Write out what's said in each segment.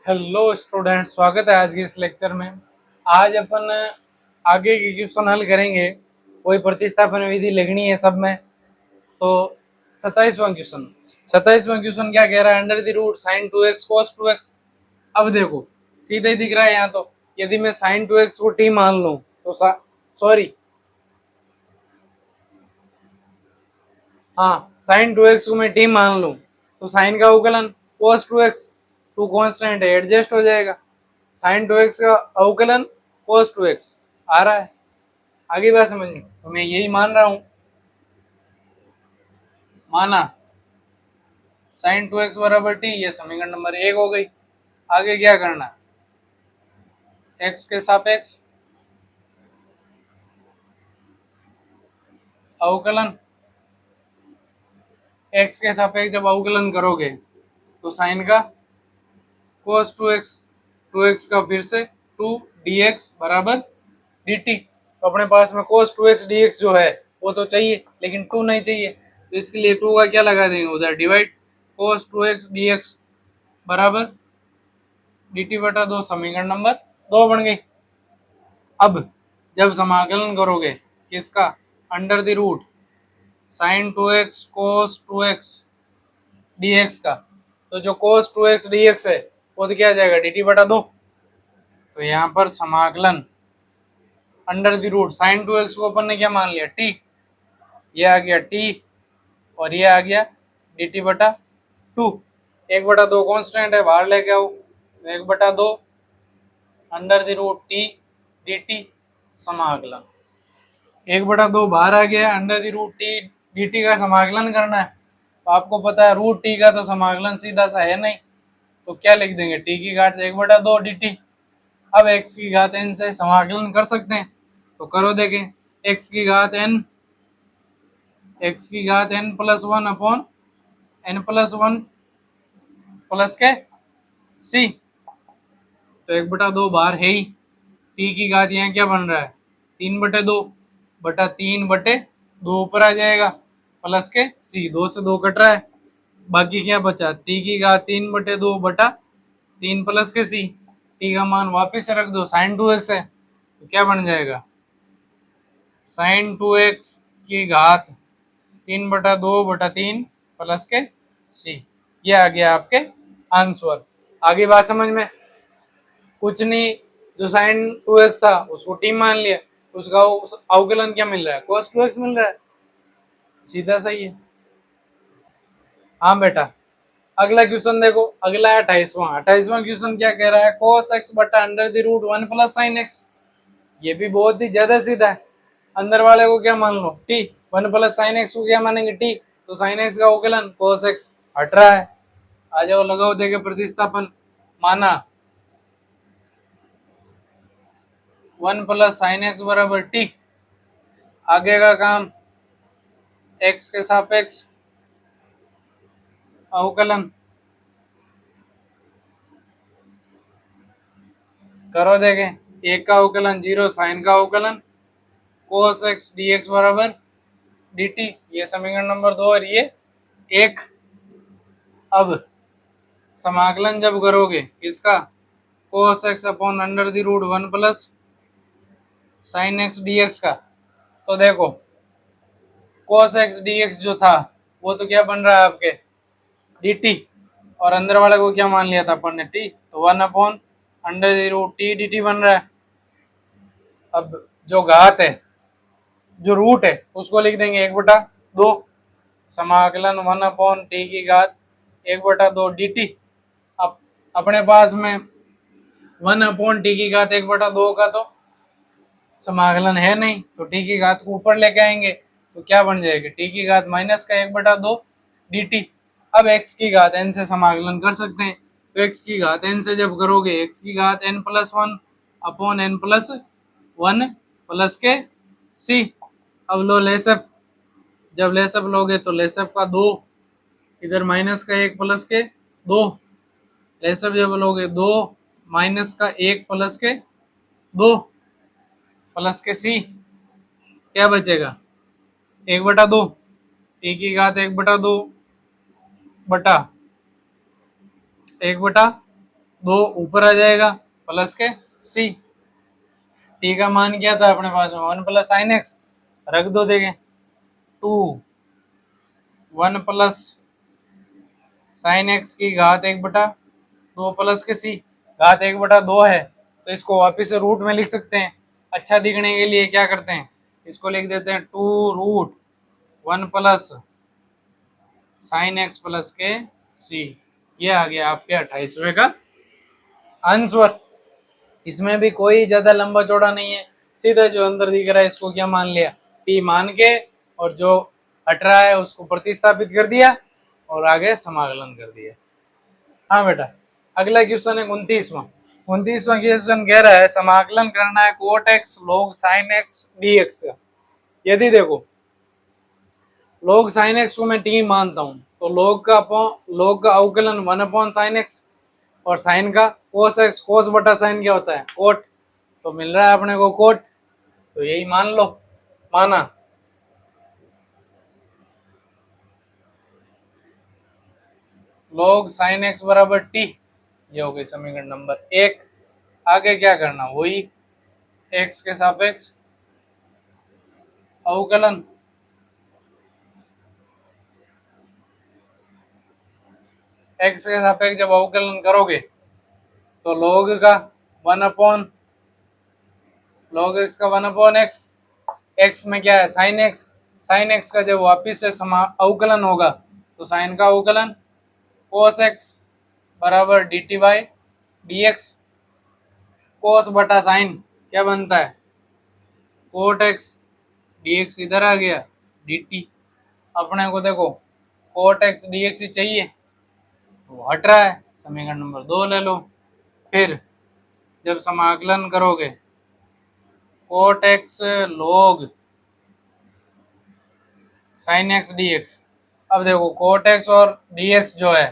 Hello student, स्वागत है आज के इस लेक्चर में। आज अपन आगे के क्वेश्चन हल करेंगे। कोई प्रतिस्थापन विधि लिखनी है सब में। तो 27वां क्वेश्चन क्या कह रहा है? Under the root sine 2x cos 2x। अब देखो, सीधे ही दिख रहा है यहाँ। तो यदि मैं साइन 2x को t मान लूं तो सॉरी, हाँ, साइन 2x को मैं t मान लूं तो साइन का अवकलन cos 2x, टू कांस्टेंट है, एडजस्ट हो जाएगा। साइन 2x का अवकलन cos 2x आ रहा है। आगे बात समझ में, तो मैं यही मान रहा हूं। माना साइन 2x बराबर t, ये समीकरण नंबर 1 हो गई। आगे क्या करना? x के सापेक्ष अवकलन, x के सापेक्ष जब अवकलन करोगे तो साइन का cos 2x, 2x का फिर से 2 dx बराबर dt। तो अपने पास में cos 2x dx जो है वो तो चाहिए, लेकिन 2 नहीं चाहिए। तो इसके लिए 2 का क्या लगा देंगे उधर, डिवाइड। cos 2x dx बराबर dt बटा 2, समीकरण नंबर 2 बन गई। अब जब समाकलन करोगे किसका? Under the root sine 2x cos 2x dx का, तो जो cos 2x dx है वो तो क्या आ जाएगा, dt बटा 2। तो यहाँ पर समाकलन under the root sine 2x को अपन ने क्या मान लिया, t। ये आ गया t और ये आ गया dt बटा 2। 1/2 कांस्टेंट है, बाहर लेके आओ। 1/2 under the root t dt समाकलन। 1/2 बाहर आ गया, under the root t dt का समाकलन करना है। तो आपको पता है रूट t का तो समाकलन सीधा सा है नहीं, तो क्या लिख देंगे, t की घात 1/2 dt। अब x की घात n से समाकलन कर सकते हैं, तो करो देखें। x की घात n plus 1 upon n plus 1 plus के c। तो 1/2 बाहर है ही। t की घात यहाँ क्या बन रहा है, 3/2 बटा 3/2 ऊपर आ जाएगा, प्लस के c। 2 से 2 कट रहा है, बाकी क्या बचा, t की घात 3/2 बटा 3 प्लस के c। t का मान वापिस रख दो, साइन 2x है तो क्या बन जाएगा, साइन 2x की घात 3/2 बटा 3 प्लस के c। ये आ गया आपके आंसर। आगे बात समझ में? कुछ नहीं, जो साइन 2x था उसको t मान लिया, उसका अवकलन क्या मिल रहा है, cos 2x मिल रहा है। सीधा सही है। हाँ बेटा, अगला क्वेश्चन देखो। अगला है 28वां क्वेश्चन। क्या कह रहा है, cos x बटा under the root 1 plus sine x। ये भी बहुत ही ज्यादा सीधा है। अंदर वाले को क्या मान लो, t। 1 प्लस साइन x को क्या मानेंगे, t। तो साइन x का अवकलन cos x हट रहा है। आ जाओ, लगाओ देखे प्रतिस्थापन। माना 1 प्लस साइन x बराबर t। आगे का काम x के सापेक्ष अवकलन करो देखें। एक का अवकलन 0, साइन का अवकलन cos x dx बराबर dt। ये समीकरण नंबर 2 और ये 1। अब समाकलन जब करोगे किसका, cos x upon under the root 1 plus sine x dx का, तो देखो cos x dx जो था वो तो क्या बन रहा है आपके, dt। और अंदर वाले को क्या मान लिया था अपन ने, t। तो 1 upon under the root t dt बन रहा है। अब जो घात है, जो रूट है, उसको लिख देंगे 1/2। समाकलन 1 अपॉन टी की घात 1/2 dt। अब अपने पास में 1 अपॉन टी की घात 1/2 का तो समाकलन है नहीं, तो टी की घात को ऊपर लेके आएंगे तो क्या बन जाएगा, टी की घात माइनस का 1/2 dt। अब x की घात n से समाकलन कर सकते हैं, तो x की घात n से जब करोगे, x की घात n plus 1 upon n plus 1 plus के c। अब लो लेसअप, जब लेसअप लोगे तो लेसअप का 2, इधर माइनस का 1 प्लस के 2। लेसअप जब लोगे 2 माइनस का 1 प्लस के 2 प्लस के c, क्या बचेगा, 1/2। टी की घात 1/2 बटा 1/2 2 ऊपर आ जाएगा प्लस के सी। टी का मान क्या था अपने पास में 1 प्लस साइन एक्स, रख दो देखें 2 1 प्लस साइन एक्स की घात 1/2 प्लस के सी, घात 1/2 है तो इसको वापिस से रूट में लिख सकते हैं। अच्छा दिखने के लिए क्या करते हैं, इसको लिख देते हैं 2√1 प्लस साइन एक्स प्लस के सी। ये आ गया आपके 28वें का आंसर। इसमें भी कोई ज्यादा लंबा चौड़ा नहीं है, सीधा जो अंदर दिख रहा है इसको क्या मान लिया टी मान के, और जो हट रहा है उसको प्रतिस्थापित कर दिया और आगे समाकलन कर दिया। हाँ बेटा, अगला क्वेश्चन है 29वां क्वेश्चन कह रहा है समाकलन करना है cot x log sine x d x का। यदि देखो log sin x को मैं t मानता हूं तो log का अवकलन 1/sin x और sin का cos x, cos बटा sin क्या होता है कोट, तो मिल रहा है अपने को कोट, तो यही मान लो, माना। log sin x बराबर t, ये हो गई समीकरण नंबर 1। आगे क्या करना, वही x के सापेक्ष अवकलन, x के सापेक्ष जब अवकलन करोगे तो log का 1 log x का 1/x, x में क्या है sin x, sin x का जब वापिस से अवकलन होगा तो sin का अवकलन cos x बराबर dt बाई dx, cos बटा sin क्या बनता है कोट x, dx इधर आ गया dt। अपने को देखो कोट x dx ही चाहिए वो हट रहा है, समीकरण नंबर 2 ले लो। फिर जब समाकलन करोगे cot x log sine x d x, अब देखो कोट एक्स और डी एक्स जो है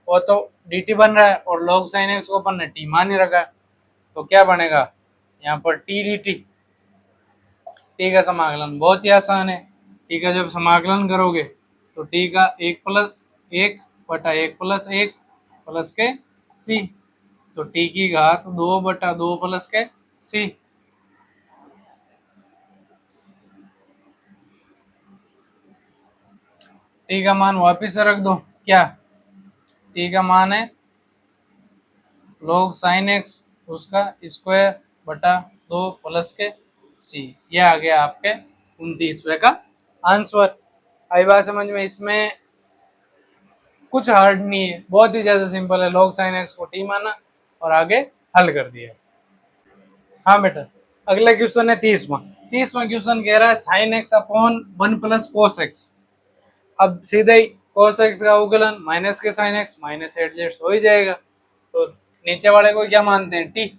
वो तो डी टी बन रहा है और log साइन एक्स को अपन ने टी मान ही रखा है, तो क्या बनेगा यहाँ पर टी डी टी। टी का समाकलन बहुत ही आसान है, टी का जब समाकलन करोगे तो टी का 1+1/1 प्लस 1 प्लस के सी, तो टी की घात 2/2 प्लस के सी। टी का मान वापिस से रख दो, क्या टी का मान है log साइन एक्स उसका स्क्वायर बटा 2 प्लस के सी। ये आ गया आपके 29वें का आंसर। आई बात समझ में, इसमें कुछ हार्ड नहीं है, बहुत ही ज्यादा सिंपल है, log साइन एक्स को टी माना और आगे हल कर दिया। हाँ बेटा, अगला क्वेश्चन है 30वां क्वेश्चन कह रहा है sine x upon 1 plus cos x. अब सीधे ही cos x का अवकलन माइनस के साइन एक्स माइनस एडजस्ट हो ही जाएगा, तो नीचे वाले को क्या मानते हैं t,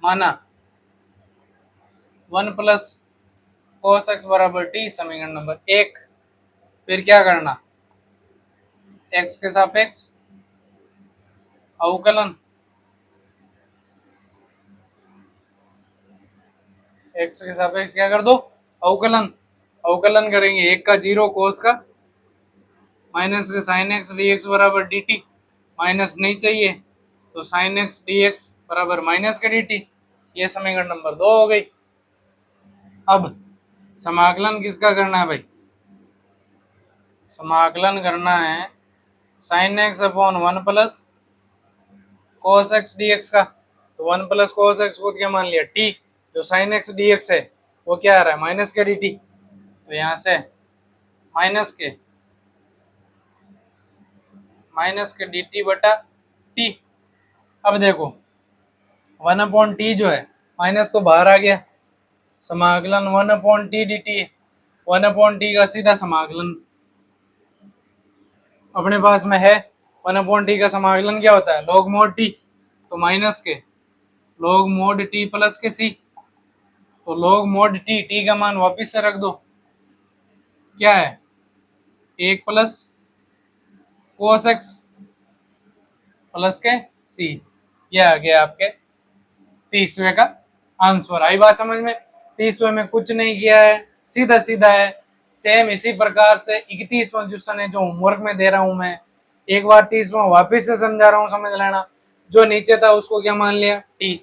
माना 1 प्लस कोस एक्स बराबर t, समीकरण नंबर 1। फिर क्या करना, x के सापेक्ष अवकलन, x के सापेक्ष क्या कर दो अवकलन, अवकलन करेंगे 1 का 0 कोस का माइनस के साइन एक्स डी एक्स बराबर डी टी, माइनस नहीं चाहिए तो साइन एक्स डी एक्स बराबर माइनस के डी टी। ये समीकरण नंबर 2 हो गई। अब समाकलन किसका करना है भाई, समाकलन करना है sine x upon 1 plus cos x d x का, तो 1 प्लस कोस एक्स को क्या मान लिया टी, जो साइन एक्स डी एक्स है वो क्या आ रहा है माइनस के डी टी, तो यहाँ से माइनस के डी टी बटा टी। अब देखो 1/t जो है माइनस तो बाहर आ गया, समाकलन 1/t dt है, 1/t का सीधा समाकलन अपने पास में है। 1/t का समाकलन क्या होता है log mod t, तो माइनस के log mod t प्लस के c, तो log mod t का मान वापिस से रख दो, क्या है 1 प्लस कोस एक्स प्लस के सी। ये आ गया आपके 30वें का आंसर। आई बात समझ में, 30वें में कुछ नहीं किया है, सीधा सीधा है। सेम इसी प्रकार से 31वां क्वेश्चन है जो होमवर्क में दे रहा हूं मैं, एक बार 30वां वापिस से समझा रहा हूं, समझ लेना। जो नीचे था उसको क्या मान लिया, टी।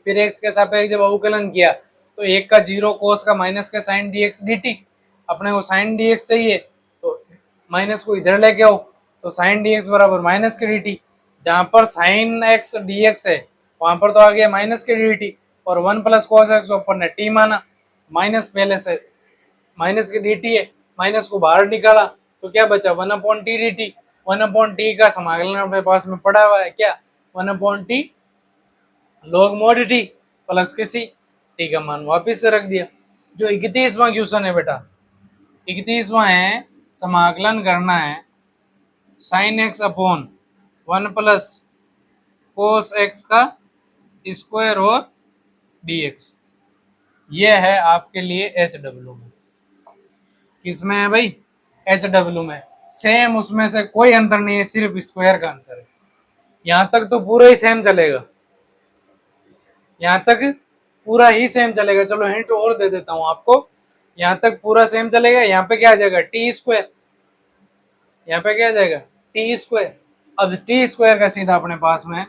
फिर एक्स के सापेक्ष जब अवकलन किया तो एक का जीरो कोस का माइनस का sine d x d t. अपने को साइन डी एक्स चाहिए तो माइनस को इधर लेके आओ, तो साइन डी एक्स बराबर माइनस के डी टी। जहाँ पर साइन एक्स डी एक्स है वहां पर तो आ गया माइनस के डी टी, और वन प्लस कोस एक्स ऊपर ने टी माना, माइनस पहले से माइनस के डी टी है, माइनस को बाहर निकाला तो क्या बचा, one upon T D T. One upon T का समाकलन अपने पास में पड़ा हुआ है क्या, one upon T log mode T plus के सी। टी का मान वापिस से रख दिया। जो 31वां क्वेश्चन है बेटा, 31वां है, समाकलन करना है sine x upon one plus cos x का स्क्वायर और डी एक्स। ये है आपके लिए एच डब्ल्यू में। किसमें है भाई, एच डब्ल्यू में। सेम, उसमें से कोई अंतर नहीं है, सिर्फ स्क्वायर का अंतर है। यहां तक तो पूरा ही सेम चलेगा, यहां तक पूरा ही सेम चलेगा। चलो हिंट और दे देता हूं आपको, यहां तक पूरा सेम चलेगा। यहाँ पे क्या आ जाएगा, टी स्क्वायर। यहाँ पे क्या आ जाएगा, टी स्क्वायर। अब टी स्क्वायर का सीधा अपने पास में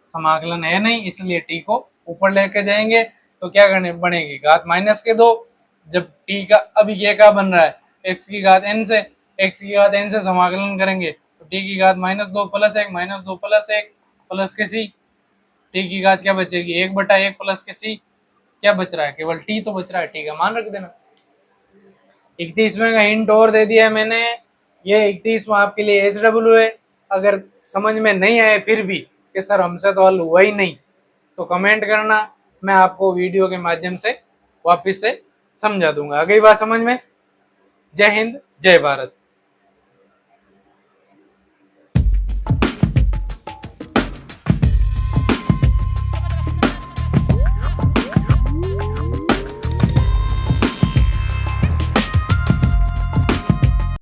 समाकलन है नहीं, इसलिए टी को ऊपर लेके जाएंगे तो क्या करने बनेगी, घात माइनस के दो। जब टी का अभी ये क्या बन रहा है, एक्स की घात एन से, एक्स की घात एन से समाकलन करेंगे तो टी की घात माइनस दो प्लस एक, माइनस दो प्लस एक प्लस के सी। टी की घात क्या बचेगी, एक बटा एक प्लस के सी। क्या बच रहा है, केवल टी तो बच रहा है, टी का मान रख देना। 31वें का हिंट और दे दिया है मैंने, ये 31वां आपके लिए एच डब्ल्यू है। अगर समझ में नहीं आए फिर भी कि सर हमसे तो हल हुआ ही नहीं, तो कमेंट करना, मैं आपको वीडियो के माध्यम से वापस से समझा दूंगा। आ गई बात समझ में। जय हिंद, जय भारत।